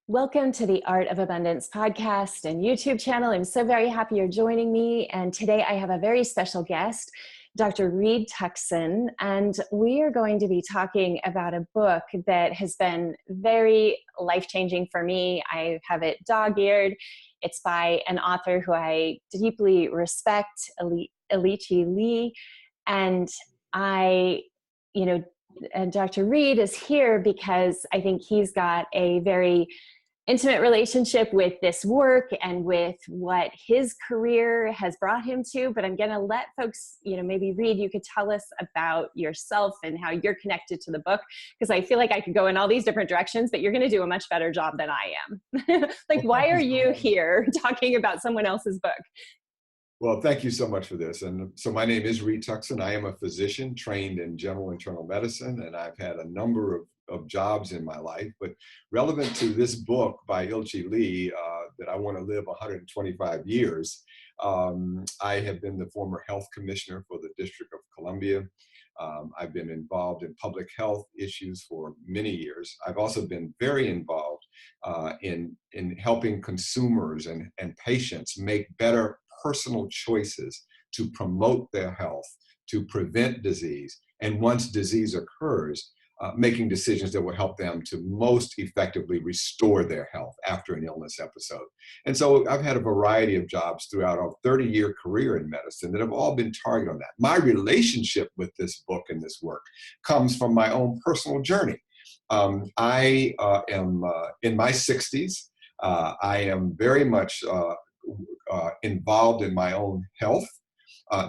Welcome to the Art of Abundance podcast and YouTube channel. I'm so very happy you're joining me. And today I have a very special guest, Dr. Reed Tuckson, and we are going to be talking about a book that has been very life-changing for me. I have it dog-eared. It's by an author who I deeply respect, Ilchi. And and Dr. Reed is here because I think he's got a very intimate relationship with this work and with what his career has brought him to. But I'm going to let folks, maybe Reed, you could tell us about yourself and how you're connected to the book, because I feel like I could go in all these different directions, but you're going to do a much better job than I am. Why are you here talking about someone else's book? Well, thank you so much for this. And so my name is Reed Tuckson. I am a physician trained in general internal medicine, and I've had a number of jobs in my life. But relevant to this book by Ilchi, that I want to live 125 years, I have been the former health commissioner for the District of Columbia. I've been involved in public health issues for many years. I've also been very involved in helping consumers and patients make better personal choices to promote their health, to prevent disease, and once disease occurs, making decisions that will help them to most effectively restore their health after an illness episode. And so I've had a variety of jobs throughout a 30-year career in medicine that have all been targeted on that. My relationship with this book and this work comes from my own personal journey. I am in my 60s. I am very much involved in my own health,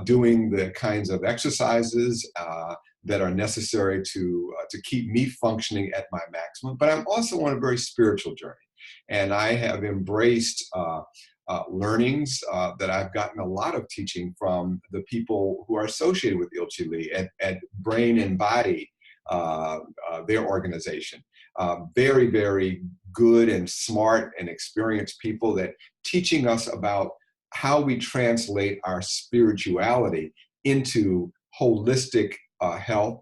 doing the kinds of exercises that are necessary to keep me functioning at my maximum. But I'm also on a very spiritual journey, and I have embraced learnings that I've gotten a lot of teaching from the people who are associated with Ilchi at Brain and Body, their organization. Very, very good and smart and experienced people that teaching us about how we translate our spirituality into holistic health,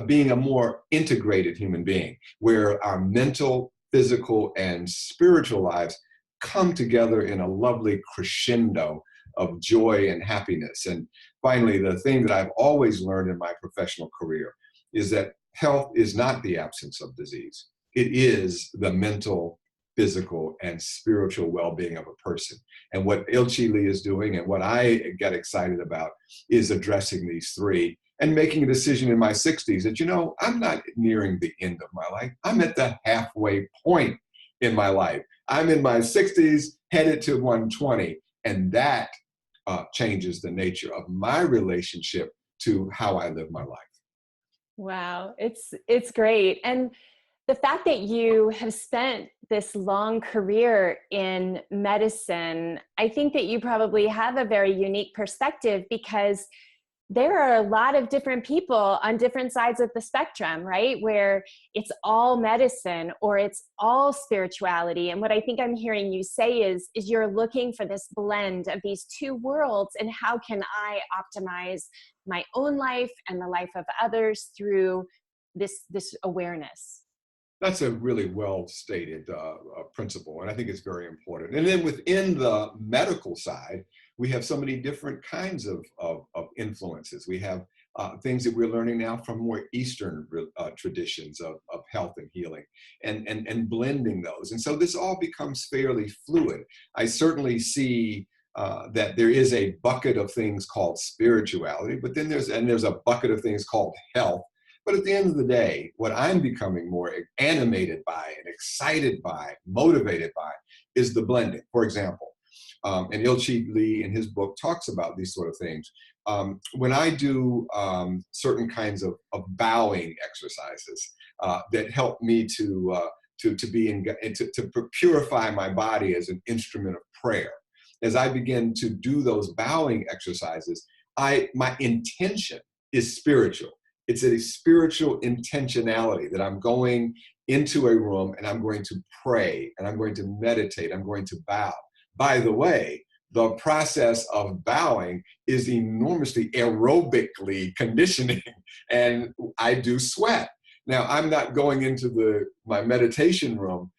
being a more integrated human being, where our mental, physical, and spiritual lives come together in a lovely crescendo of joy and happiness. And finally, the thing that I've always learned in my professional career is that health is not the absence of disease. It is the mental, physical, and spiritual well-being of a person. And what Ilchi is doing and what I get excited about is addressing these three and making a decision in my 60s that, I'm not nearing the end of my life. I'm at the halfway point in my life. I'm in my 60s, headed to 120. And that changes the nature of my relationship to how I live my life. Wow, it's great. And the fact that you have spent this long career in medicine, I think that you probably have a very unique perspective, because there are a lot of different people on different sides of the spectrum, right? Where it's all medicine or it's all spirituality. And what I think I'm hearing you say is you're looking for this blend of these two worlds, and how can I optimize my own life and the life of others through this awareness. That's a really well-stated principle, and I think it's very important. And then within the medical side, we have so many different kinds of influences. We have things that we're learning now from more Eastern traditions of health and healing, and blending those. And so this all becomes fairly fluid. I certainly see that there is a bucket of things called spirituality, but then there's a bucket of things called health. But at the end of the day, what I'm becoming more animated by and excited by, motivated by, is the blending. For example, and Ilchi in his book talks about these sort of things. When I do certain kinds of bowing exercises that help me to purify my body as an instrument of prayer, as I begin to do those bowing exercises, my intention is spiritual. It's a spiritual intentionality that I'm going into a room and I'm going to pray and I'm going to meditate. I'm going to bow. By the way, the process of bowing is enormously aerobically conditioning, and I do sweat. Now, I'm not going into my meditation room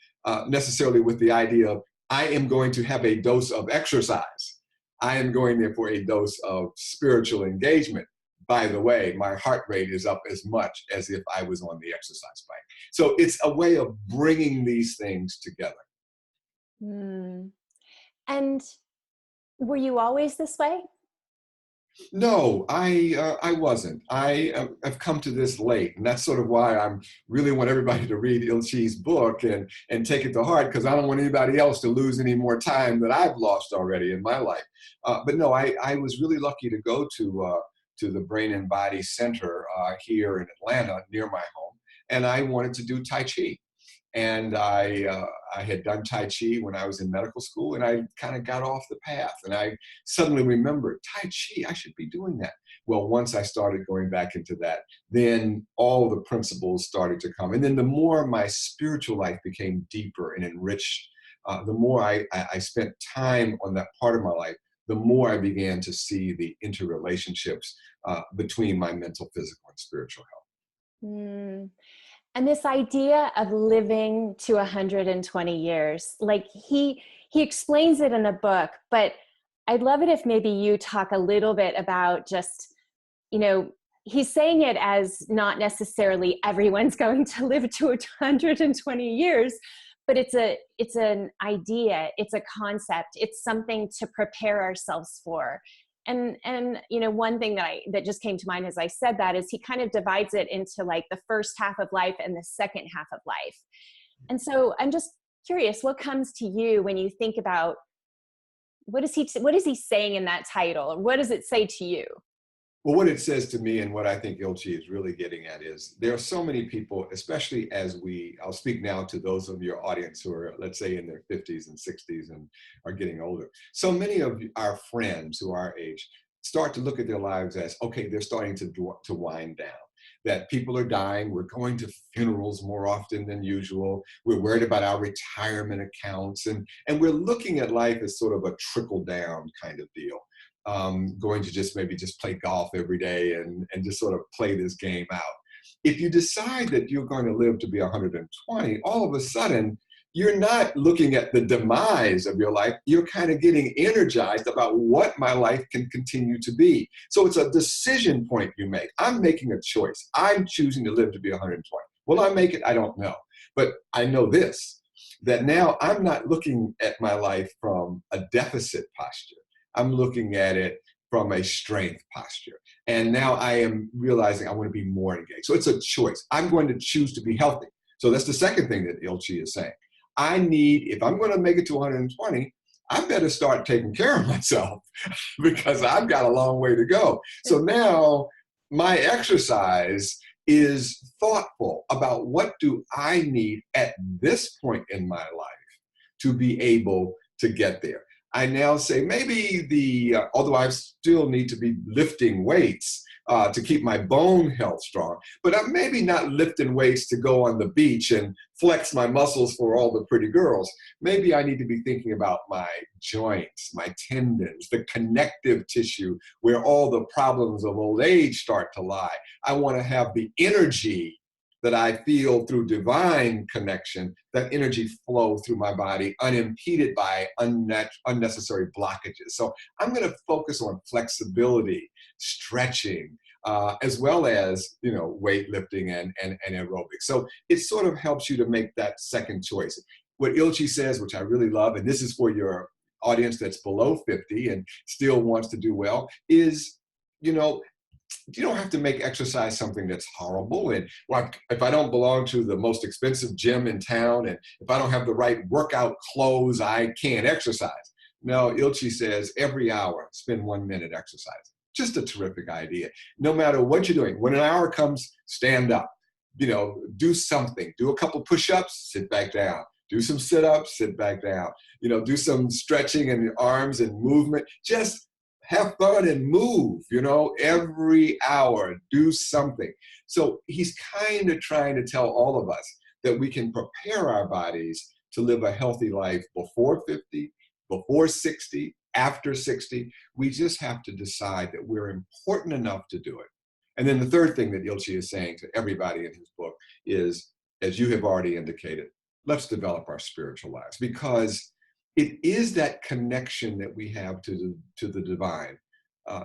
necessarily with the idea of, I am going to have a dose of exercise. I am going there for a dose of spiritual engagement. By the way, my heart rate is up as much as if I was on the exercise bike. So it's a way of bringing these things together. Mm. And were you always this way? No, I wasn't. Have come to this late, and that's sort of why I'm really want everybody to read Ilchi's book and take it to heart, because I don't want anybody else to lose any more time that I've lost already in my life. But no, I was really lucky to go to the Brain and Body Center here in Atlanta near my home, and I wanted to do Tai Chi. And I had done Tai Chi when I was in medical school, and I kind of got off the path. And I suddenly remembered, Tai Chi, I should be doing that. Well, once I started going back into that, then all the principles started to come. And then the more my spiritual life became deeper and enriched, the more I spent time on that part of my life, the more I began to see the interrelationships between my mental, physical, and spiritual health. Mm. And this idea of living to 120 years, like he explains it in a book, but I'd love it if maybe you talk a little bit about just, he's saying it as not necessarily everyone's going to live to 120 years, but it's an idea, it's a concept, it's something to prepare ourselves for. And one thing that just came to mind as I said that is he kind of divides it into like the first half of life and the second half of life. And so I'm just curious, what comes to you when you think about what is he saying in that title? Or what does it say to you? Well, what it says to me, and what I think Ilchi is really getting at, is there are so many people, especially I'll speak now to those of your audience who are, let's say, in their 50s and 60s and are getting older. So many of our friends who are our age start to look at their lives as, okay, they're starting to wind down. That people are dying, we're going to funerals more often than usual, we're worried about our retirement accounts, and we're looking at life as sort of a trickle-down kind of deal. Going to maybe play golf every day and just sort of play this game out. If you decide that you're going to live to be 120, all of a sudden, you're not looking at the demise of your life. You're kind of getting energized about what my life can continue to be. So it's a decision point you make. I'm making a choice. I'm choosing to live to be 120. Will I make it? I don't know. But I know this, that now I'm not looking at my life from a deficit posture. I'm looking at it from a strength posture. And now I am realizing I want to be more engaged. So it's a choice. I'm going to choose to be healthy. So that's the second thing that Ilchi is saying. If I'm going to make it to 120, I better start taking care of myself because I've got a long way to go. So now my exercise is thoughtful about what do I need at this point in my life to be able to get there. I now say maybe although I still need to be lifting weights to keep my bone health strong, but I'm maybe not lifting weights to go on the beach and flex my muscles for all the pretty girls. Maybe I need to be thinking about my joints, my tendons, the connective tissue where all the problems of old age start to lie. I want to have the energy that I feel through divine connection, that energy flow through my body unimpeded by unnecessary blockages. So I'm going to focus on flexibility, stretching, as well as weightlifting and aerobics. So it sort of helps you to make that second choice. What Ilchi says, which I really love, and this is for your audience that's below 50 and still wants to do well, is you don't have to make exercise something that's horrible. And if I don't belong to the most expensive gym in town, and if I don't have the right workout clothes, I can't exercise. No, Ilchi says every hour, spend 1 minute exercising. Just a terrific idea. No matter what you're doing, when an hour comes, stand up. Do something. Do a couple push-ups, sit back down. Do some sit-ups, sit back down. Do some stretching in your arms and movement. Just have fun and move, every hour, do something. So he's kind of trying to tell all of us that we can prepare our bodies to live a healthy life before 50, before 60, after 60. We just have to decide that we're important enough to do it. And then the third thing that Ilchi is saying to everybody in his book is, as you have already indicated, let's develop our spiritual lives, because it is that connection that we have to the divine,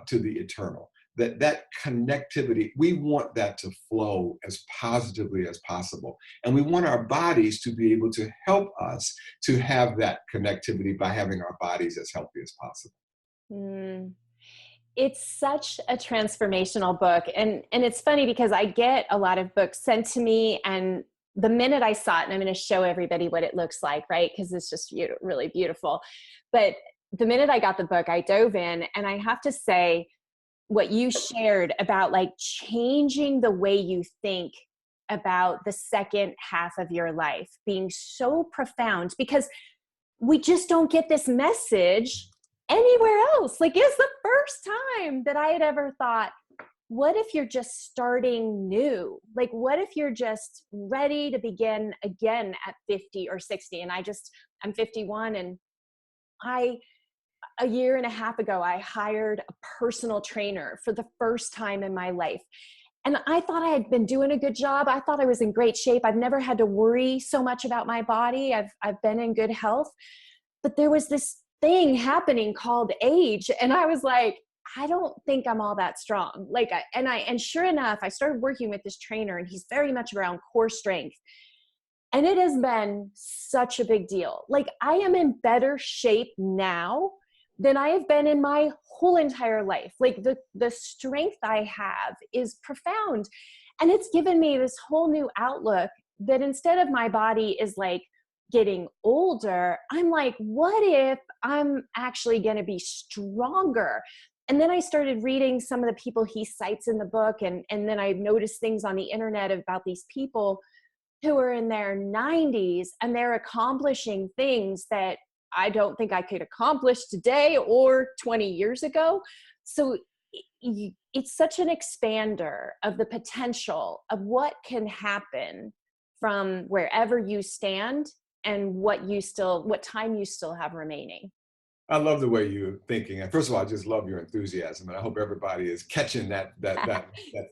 to the eternal. That connectivity, we want that to flow as positively as possible. And we want our bodies to be able to help us to have that connectivity by having our bodies as healthy as possible. Mm. It's such a transformational book. And it's funny because I get a lot of books sent to me, and the minute I saw it, and I'm going to show everybody what it looks like, right? Because it's just really beautiful. But the minute I got the book, I dove in, and I have to say, what you shared about like changing the way you think about the second half of your life being so profound, because we just don't get this message anywhere else. Like, it's the first time that I had ever thought, what if you're just starting new? Like, what if you're just ready to begin again at 50 or 60? And I'm 51, and a year and a half ago, I hired a personal trainer for the first time in my life. And I thought I had been doing a good job. I thought I was in great shape. I've never had to worry so much about my body. I've been in good health. But there was this thing happening called age. And I was like, I don't think I'm all that strong. And sure enough, I started working with this trainer, and he's very much around core strength. And it has been such a big deal. Like, I am in better shape now than I have been in my whole entire life. Like, the strength I have is profound. And it's given me this whole new outlook that instead of my body is like getting older, I'm like, what if I'm actually going to be stronger? And then I started reading some of the people he cites in the book. And then I noticed things on the internet about these people who are in their 90s, and they're accomplishing things that I don't think I could accomplish today or 20 years ago. So it's such an expander of the potential of what can happen from wherever you stand and what time you still have remaining. I love the way you're thinking. And first of all, I just love your enthusiasm. And I hope everybody is catching that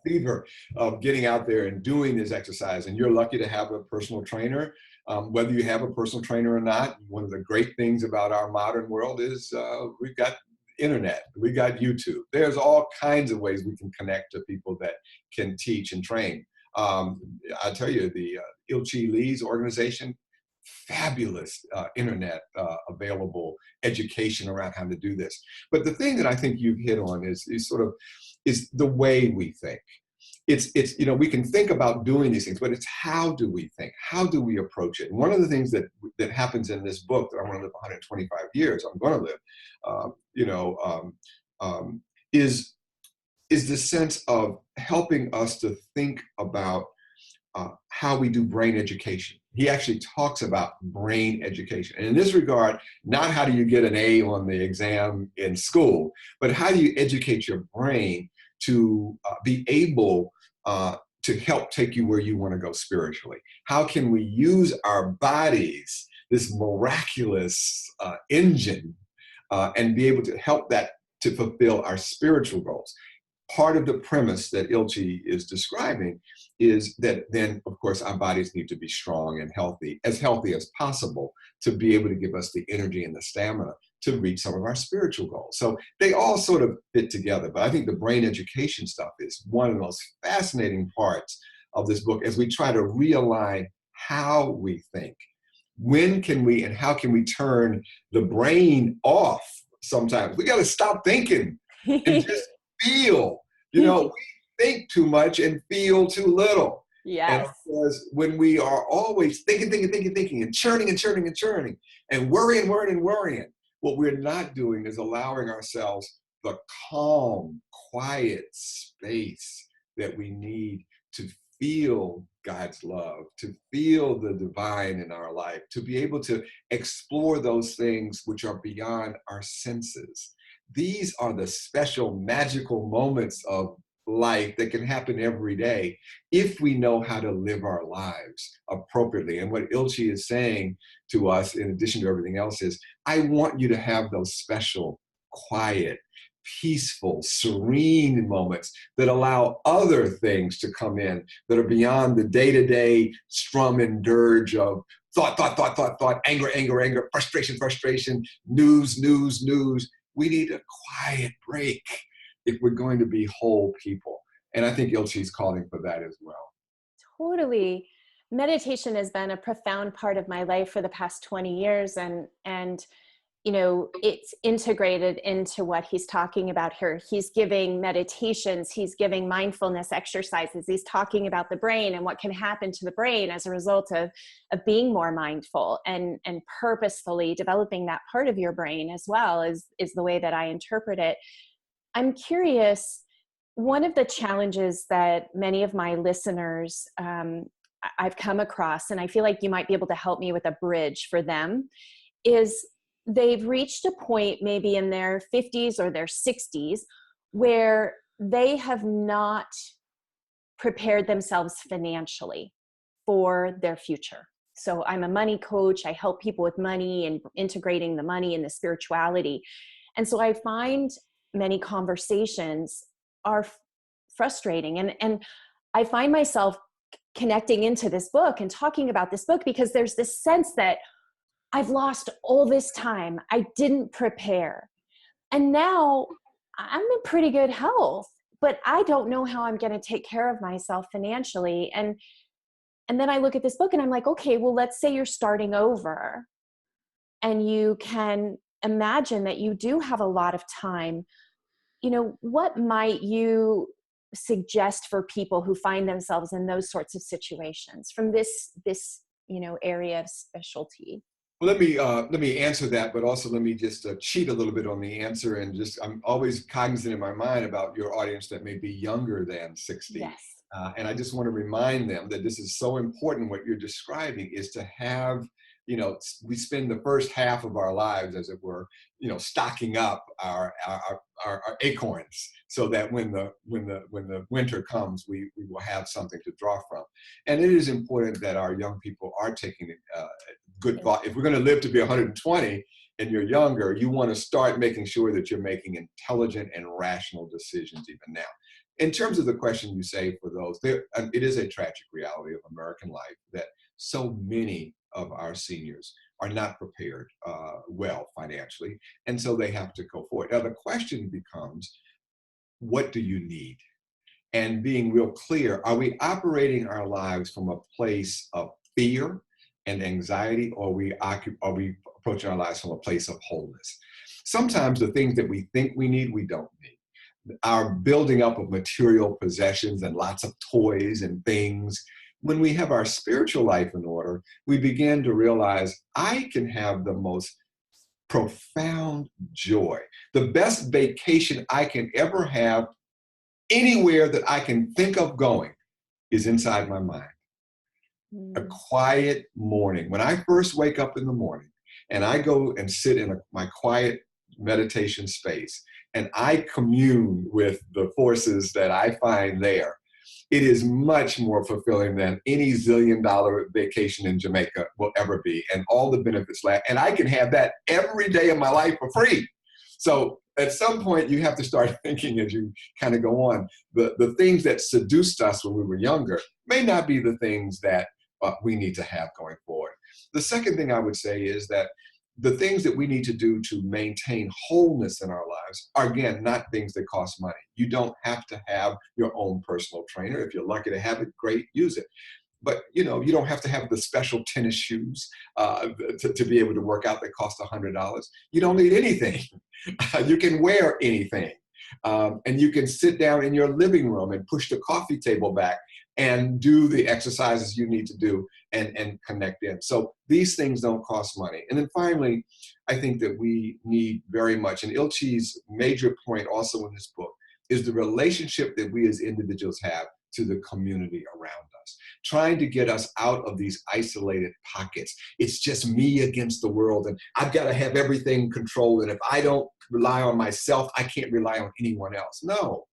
fever of getting out there and doing this exercise. And you're lucky to have a personal trainer. Whether you have a personal trainer or not, one of the great things about our modern world is we've got internet, we got YouTube. There's all kinds of ways we can connect to people that can teach and train. I tell you, the Ilchi Lee's organization, fabulous internet available education around how to do this. But the thing that I think you've hit on is the way we think. It's we can think about doing these things, but it's how do we think? How do we approach it? And one of the things that happens in this book, that I want to live 125 years, I'm going to live, is the sense of helping us to think about how we do brain education. He actually talks about brain education. And in this regard, not how do you get an A on the exam in school, but how do you educate your brain to be able to help take you where you want to go spiritually? How can we use our bodies, this miraculous engine, and be able to help that to fulfill our spiritual goals? Part of the premise that Ilchi is describing is that then, of course, our bodies need to be strong and healthy as possible, to be able to give us the energy and the stamina to reach some of our spiritual goals. So they all sort of fit together. But I think the brain education stuff is one of the most fascinating parts of this book, as we try to realign how we think. When can we and how can we turn the brain off sometimes? We got to stop thinking and just feel. We think too much and feel too little. Yes. And of course, when we are always thinking and churning and worrying, what we're not doing is allowing ourselves the calm, quiet space that we need to feel God's love, to feel the divine in our life, to be able to explore those things which are beyond our senses. These are the special, magical moments of life that can happen every day if we know how to live our lives appropriately. And what Ilchi is saying to us, in addition to everything else, is I want you to have those special, quiet, peaceful, serene moments that allow other things to come in that are beyond the day-to-day strum and dirge of thought, anger, frustration, news. We need a quiet break if we're going to be whole people. And I think Ilchi's calling for that as well. Totally. Meditation has been a profound part of my life for the past 20 years. And you know, it's integrated into what he's talking about here. He's giving meditations, he's giving mindfulness exercises, he's talking about the brain and what can happen to the brain as a result of being more mindful and purposefully developing that part of your brain as well, is the way that I interpret it. I'm curious, one of the challenges that many of my listeners I've come across, and I feel like you might be able to help me with a bridge for them, is they've reached a point maybe in their 50s or their 60s where they have not prepared themselves financially for their future. So I'm a money coach. I help people with money and integrating the money and the spirituality. And so I find many conversations are frustrating. And I find myself connecting into this book and talking about this book because there's this sense that I've lost all this time. I didn't prepare. And now I'm in pretty good health, but I don't know how I'm going to take care of myself financially. And then I look at this book and I'm like, okay, well, let's say you're starting over and you can imagine that you do have a lot of time. You know, what might you suggest for people who find themselves in those sorts of situations from this area of specialty? Well, let me answer that, but also let me just cheat a little bit on the answer. And I'm always cognizant in my mind about your audience that may be younger than 60. Yes. And I just want to remind them that this is so important. What you're describing is to have, we spend the first half of our lives, as it were, stocking up our acorns so that when the winter comes, we will have something to draw from. And it is important that our young people are taking good thought. If we're going to live to be 120 and you're younger, you want to start making sure that you're making intelligent and rational decisions even now. In terms of the question you say for those, it is a tragic reality of American life that so many of our seniors are not prepared well financially, and so they have to go forward. Now the question becomes, what do you need? And being real clear, are we operating our lives from a place of fear and anxiety, or are we approaching our lives from a place of wholeness? Sometimes the things that we think we need, we don't need. Our building up of material possessions and lots of toys and things, when we have our spiritual life in order, we begin to realize I can have the most profound joy. The best vacation I can ever have anywhere that I can think of going is inside my mind. A quiet morning. When I first wake up in the morning and I go and sit in my quiet meditation space and I commune with the forces that I find there, it is much more fulfilling than any $1 zillion vacation in Jamaica will ever be, and all the benefits last. And I can have that every day of my life for free. So at some point, you have to start thinking as you kind of go on, the things that seduced us when we were younger may not be the things that we need to have going forward. The second thing I would say is that the things that we need to do to maintain wholeness in our lives are, again, not things that cost money. You don't have to have your own personal trainer. If you're lucky to have it, great, use it. But you don't have to have the special tennis shoes to be able to work out that cost $100. You don't need anything. You can wear anything. And you can sit down in your living room and push the coffee table back and do the exercises you need to do and connect in. So these things don't cost money. And then finally, I think that we need very much, and Ilchi's major point also in this book, is the relationship that we as individuals have to the community around us, trying to get us out of these isolated pockets. It's just me against the world, and I've got to have everything controlled. And if I don't rely on myself, I can't rely on anyone else. No,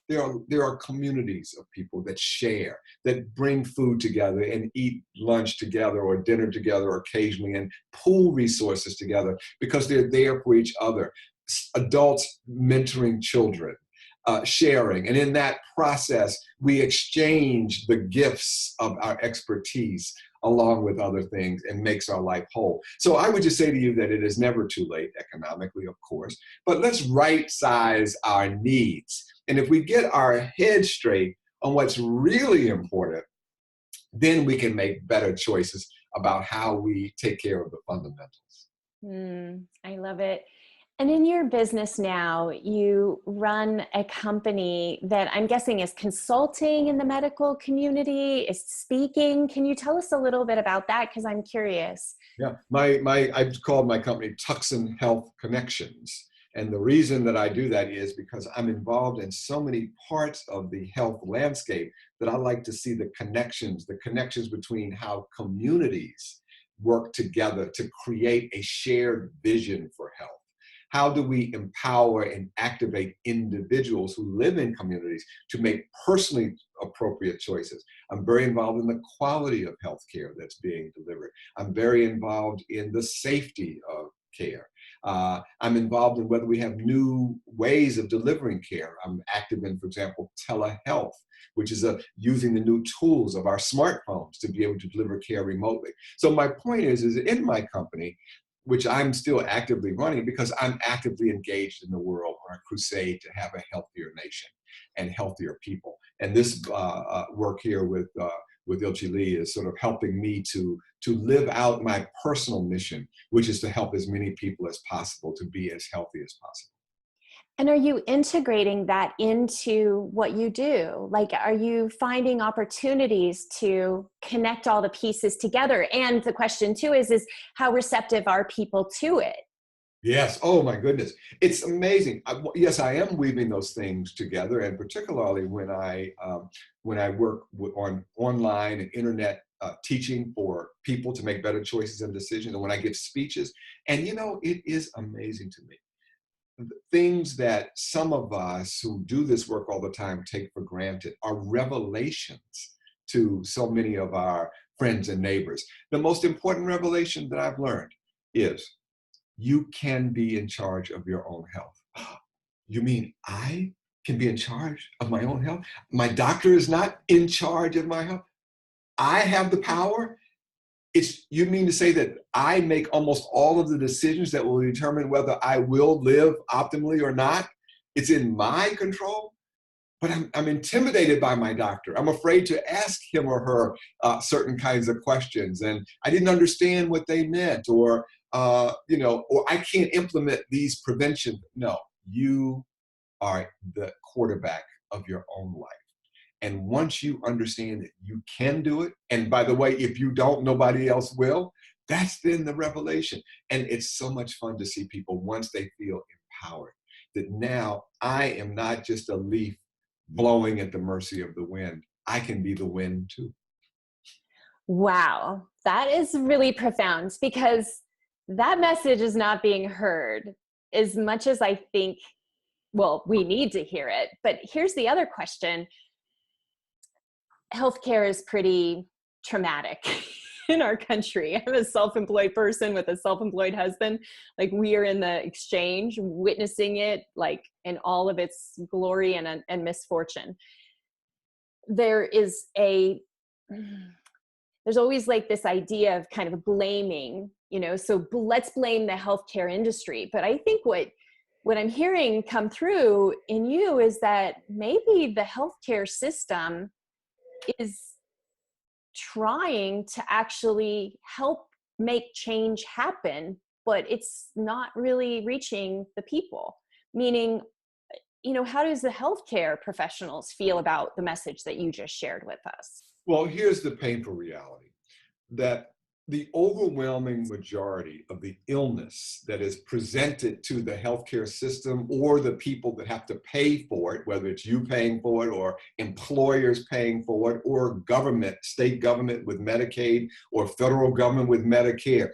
there are communities of people that share, that bring food together and eat lunch together or dinner together occasionally and pool resources together because they're there for each other. Adults mentoring children. Sharing. And in that process, we exchange the gifts of our expertise along with other things, and makes our life whole. So I would just say to you that it is never too late economically, of course, but let's right size our needs. And if we get our head straight on what's really important, then we can make better choices about how we take care of the fundamentals. I love it. And in your business now, you run a company that I'm guessing is consulting in the medical community, is speaking. Can you tell us a little bit about that? Because I'm curious. Yeah, I've called my company Tuckson Health Connections. And the reason that I do that is because I'm involved in so many parts of the health landscape that I like to see the connections between how communities work together to create a shared vision for health. How do we empower and activate individuals who live in communities to make personally appropriate choices? I'm very involved in the quality of healthcare that's being delivered. I'm very involved in the safety of care. I'm involved in whether we have new ways of delivering care. I'm active in, for example, telehealth, which is using the new tools of our smartphones to be able to deliver care remotely. So my point is in my company, which I'm still actively running because I'm actively engaged in the world on a crusade to have a healthier nation and healthier people. And this work here with Ilchi is sort of helping me to live out my personal mission, which is to help as many people as possible to be as healthy as possible. And are you integrating that into what you do? Like, are you finding opportunities to connect all the pieces together? And the question too is how receptive are people to it? Yes. Oh my goodness. It's amazing. Yes, I am weaving those things together, and particularly when I work on online and internet teaching for people to make better choices and decisions, and when I give speeches. And it is amazing to me. Things that some of us who do this work all the time take for granted are revelations to so many of our friends and neighbors. The most important revelation that I've learned is you can be in charge of your own health. You mean I can be in charge of my own health? My doctor is not in charge of my health. I have the power. You mean to say that I make almost all of the decisions that will determine whether I will live optimally or not? It's in my control. But I'm intimidated by my doctor. I'm afraid to ask him or her certain kinds of questions, and I didn't understand what they meant, or I can't implement these prevention. No, you are the quarterback of your own life. And once you understand that you can do it, and by the way, if you don't, nobody else will, that's then the revelation. And it's so much fun to see people once they feel empowered, that now I am not just a leaf blowing at the mercy of the wind. I can be the wind too. Wow, that is really profound, because that message is not being heard as much as I think, well, we need to hear it. But here's the other question. Healthcare is pretty traumatic in our country. I'm a self-employed person with a self-employed husband. Like, we are in the exchange, witnessing it like in all of its glory and misfortune. There's always like this idea of kind of blaming, so let's blame the healthcare industry. But I think what I'm hearing come through in you is that maybe the healthcare system is trying to actually help make change happen, but it's not really reaching the people. Meaning, how does the healthcare professionals feel about the message that you just shared with us? Well, here's the painful reality, that the overwhelming majority of the illness that is presented to the healthcare system, or the people that have to pay for it, whether it's you paying for it or employers paying for it, or government, state government with Medicaid, or federal government with Medicare,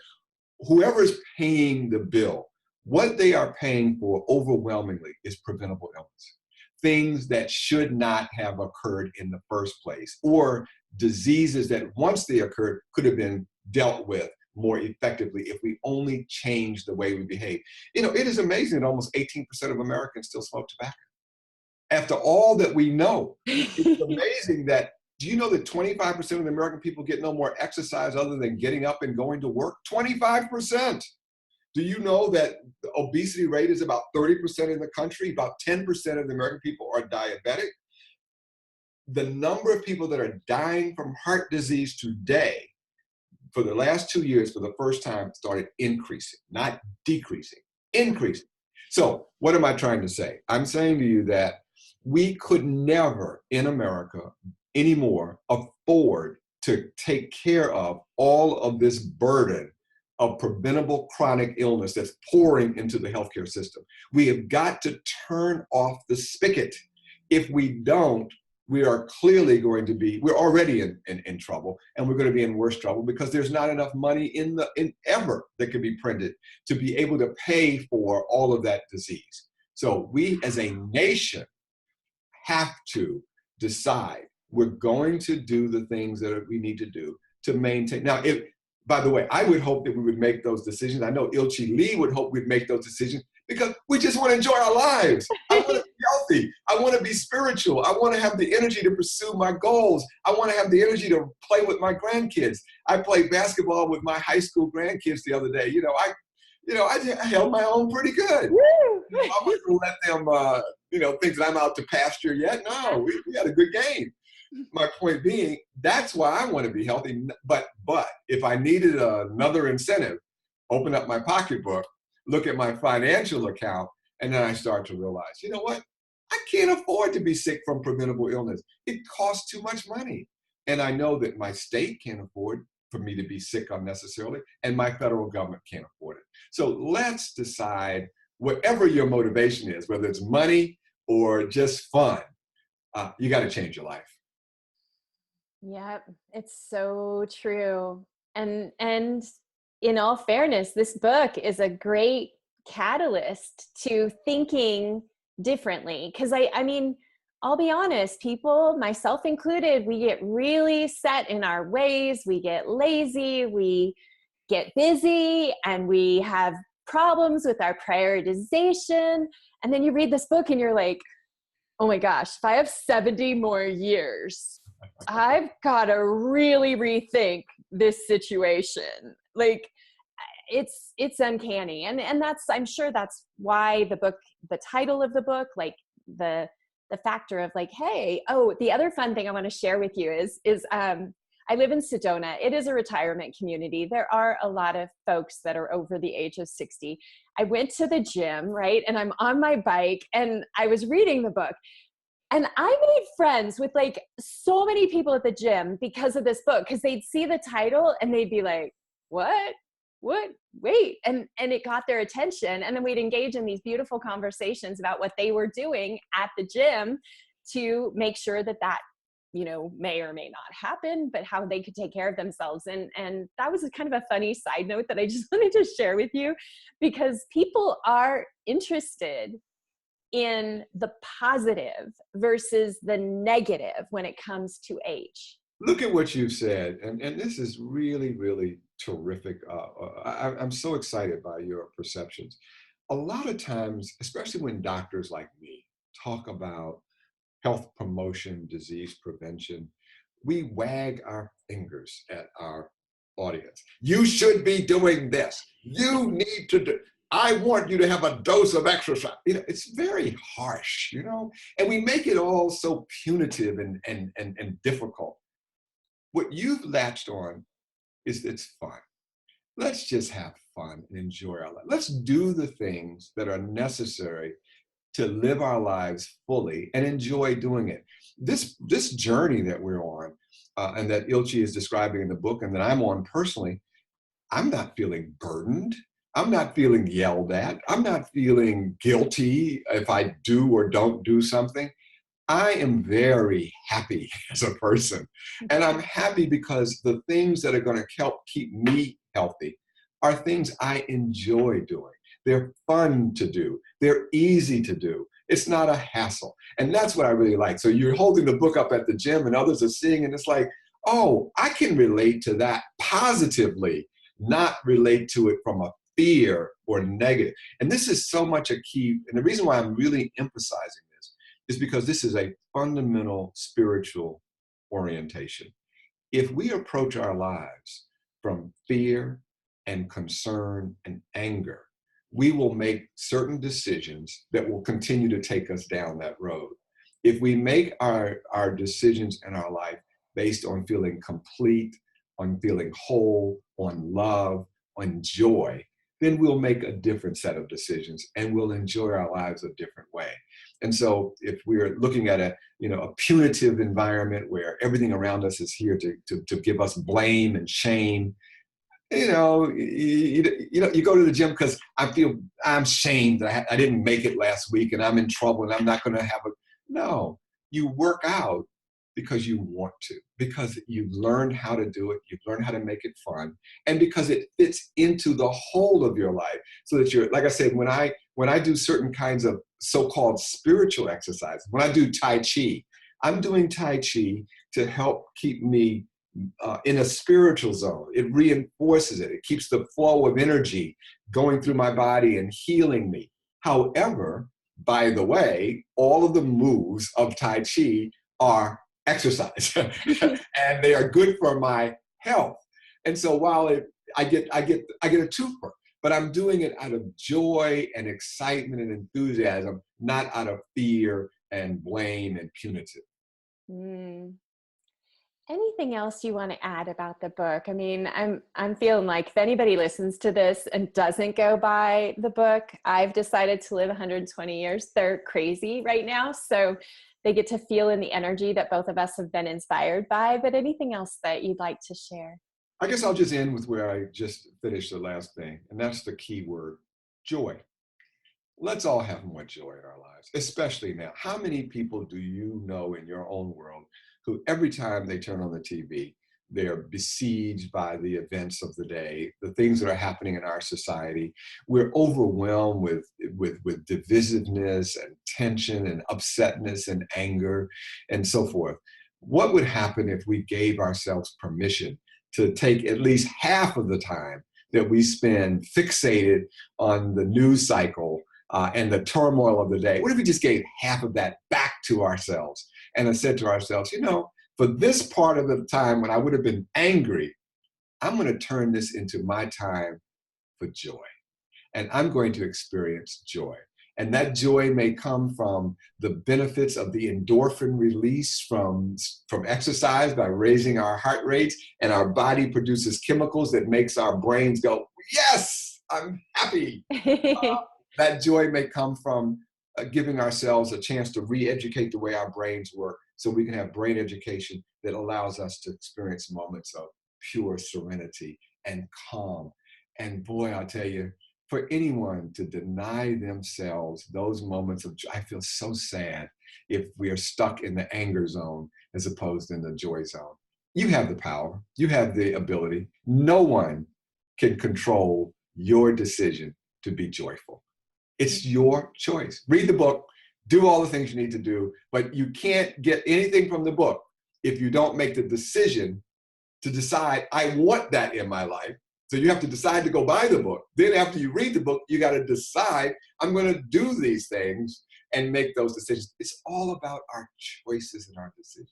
whoever's paying the bill, what they are paying for overwhelmingly is preventable illness. Things that should not have occurred in the first place, or diseases that once they occurred could have been dealt with more effectively if we only change the way we behave. It is amazing that almost 18% of Americans still smoke tobacco. After all that we know, it's amazing that Do you know that 25% of the American people get no more exercise other than getting up and going to work? 25%. Do you know that the obesity rate is about 30% in the country? About 10% of the American people are diabetic. The number of people that are dying from heart disease today, for the last 2 years, for the first time, started increasing, not decreasing, increasing. So what am I trying to say? I'm saying to you that we could never in America anymore afford to take care of all of this burden of preventable chronic illness that's pouring into the healthcare system. We have got to turn off the spigot. If we don't, we are clearly going to be, we're already in trouble, and we're going to be in worse trouble because there's not enough money in ever that can be printed to be able to pay for all of that disease. So we as a nation have to decide we're going to do the things that we need to do to maintain. Now, by the way, I would hope that we would make those decisions. I know Ilchi Lee would hope we'd make those decisions because we just want to enjoy our lives. I want to be healthy. I want to be spiritual. I want to have the energy to pursue my goals. I want to have the energy to play with my grandkids. I played basketball with my high school grandkids the other day. I held my own pretty good. I wasn't going to let them, think that I'm out to pasture yet. No, we had a good game. My point being, that's why I want to be healthy. But if I needed another incentive, open up my pocketbook, look at my financial account, and then I start to realize, you know what? I can't afford to be sick from preventable illness. It costs too much money. And I know that my state can't afford for me to be sick unnecessarily, and my federal government can't afford it. So let's decide, whatever your motivation is, whether it's money or just fun, you got to change your life. Yep, it's so true. And in all fairness, this book is a great catalyst to thinking differently. Because I mean, I'll be honest, people, myself included, we get really set in our ways, we get lazy, we get busy, and we have problems with our prioritization. And then you read this book and you're like, oh my gosh, if I have 70 more years, I've got to really rethink this situation. Like, it's uncanny. And that's, I'm sure that's why the title of the book, like the factor of like, hey, the other fun thing I want to share with you is I live in Sedona. It is a retirement community. There are a lot of folks that are over the age of 60. I went to the gym, right? And I'm on my bike and I was reading the book. And I made friends with like so many people at the gym because of this book, because they'd see the title and they'd be like, what, wait. And it got their attention. And then we'd engage in these beautiful conversations about what they were doing at the gym to make sure that may or may not happen, but how they could take care of themselves. And that was kind of a funny side note that I just wanted to share with you, because people are interested in the positive versus the negative when it comes to age. Look at what you've said, and this is really, really terrific. I'm so excited by your perceptions. A lot of times, especially when doctors like me talk about health promotion, disease prevention, we wag our fingers at our audience. You should be doing this. You need to do. I want you to have a dose of exercise. It's very harsh, and we make it all so punitive and difficult. What you've latched on is it's fun. Let's just have fun and enjoy our life. Let's do the things that are necessary to live our lives fully and enjoy doing it. This journey that we're on and that Ilchi is describing in the book and that I'm on personally, I'm not feeling burdened. I'm not feeling yelled at. I'm not feeling guilty if I do or don't do something. I am very happy as a person. And I'm happy because the things that are going to help keep me healthy are things I enjoy doing. They're fun to do. They're easy to do. It's not a hassle. And that's what I really like. So you're holding the book up at the gym and others are seeing, and it's like, oh, I can relate to that positively, not relate to it from a fear or negative. And this is so much a key. And the reason why I'm really emphasizing this is because this is a fundamental spiritual orientation. If we approach our lives from fear and concern and anger, we will make certain decisions that will continue to take us down that road. If we make our decisions in our life based on feeling complete, on feeling whole, on love, on joy, then we'll make a different set of decisions and we'll enjoy our lives a different way. And so if we're looking at a punitive environment where everything around us is here to give us blame and shame, you go to the gym because I'm shamed that I didn't make it last week and I'm in trouble and I'm not going to have no, you work out because you want to, because you learned how to do it, you've learned how to make it fun, and because it fits into the whole of your life. So that you're, like I said, when I do certain kinds of so-called spiritual exercises, when I do Tai Chi, I'm doing Tai Chi to help keep me in a spiritual zone. It reinforces it. It keeps the flow of energy going through my body and healing me. However, by the way, all of the moves of Tai Chi are exercise and they are good for my health. And so while I get a twofer, but I'm doing it out of joy and excitement and enthusiasm, not out of fear and blame and punitive. Mm. Anything else you want to add about the book? I mean, I'm feeling like if anybody listens to this and doesn't go buy the book, I've decided to live 120 years. They're crazy right now. So they get to feel in the energy that both of us have been inspired by. But anything else that you'd like to share? I guess I'll just end with where I just finished the last thing, and that's the key word, joy. Let's all have more joy in our lives, especially now. How many people do you know in your own world who every time they turn on the TV, they're besieged by the events of the day, the things that are happening in our society? We're overwhelmed with divisiveness and tension and upsetness and anger and so forth. What would happen if we gave ourselves permission to take at least half of the time that we spend fixated on the news cycle and the turmoil of the day? What if we just gave half of that back to ourselves and said to ourselves, for this part of the time when I would have been angry, I'm going to turn this into my time for joy. And I'm going to experience joy. And that joy may come from the benefits of the endorphin release from exercise by raising our heart rates, and our body produces chemicals that makes our brains go, yes, I'm happy. That joy may come from giving ourselves a chance to re-educate the way our brains work so we can have brain education that allows us to experience moments of pure serenity and calm. And boy, I'll tell you, for anyone to deny themselves those moments of joy, I feel so sad if we are stuck in the anger zone as opposed in the joy zone. You have the power. You have the ability. No one can control your decision to be joyful. It's your choice. Read the book, do all the things you need to do, but you can't get anything from the book if you don't make the decision to decide, I want that in my life. So you have to decide to go buy the book. Then after you read the book, you got to decide, I'm going to do these things and make those decisions. It's all about our choices and our decisions.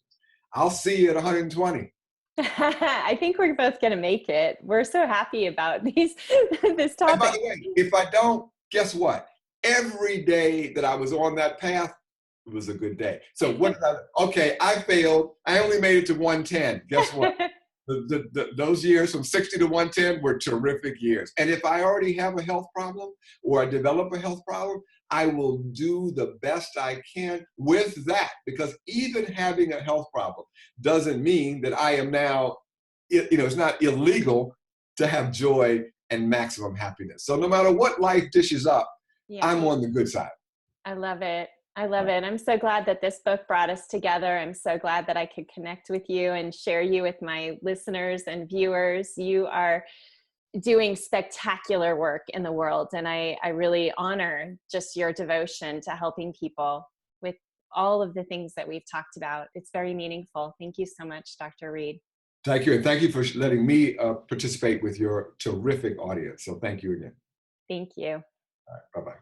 I'll see you at 120. I think we're both going to make it. We're so happy about this topic. And by the way, if I don't, guess what? Every day that I was on that path, it was a good day. So okay, I failed. I only made it to 110. Guess what? Those years from 60 to 110 were terrific years. And if I already have a health problem or I develop a health problem, I will do the best I can with that, because even having a health problem doesn't mean that I am now, it's not illegal to have joy and maximum happiness. So no matter what life dishes up, yeah, I'm on the good side. I love it. I love it. I'm so glad that this book brought us together. I'm so glad that I could connect with you and share you with my listeners and viewers. You are doing spectacular work in the world, and I really honor just your devotion to helping people with all of the things that we've talked about. It's very meaningful. Thank you so much, Dr. Reed. Thank you. And thank you for letting me participate with your terrific audience. So thank you again. Thank you. All right. Bye-bye.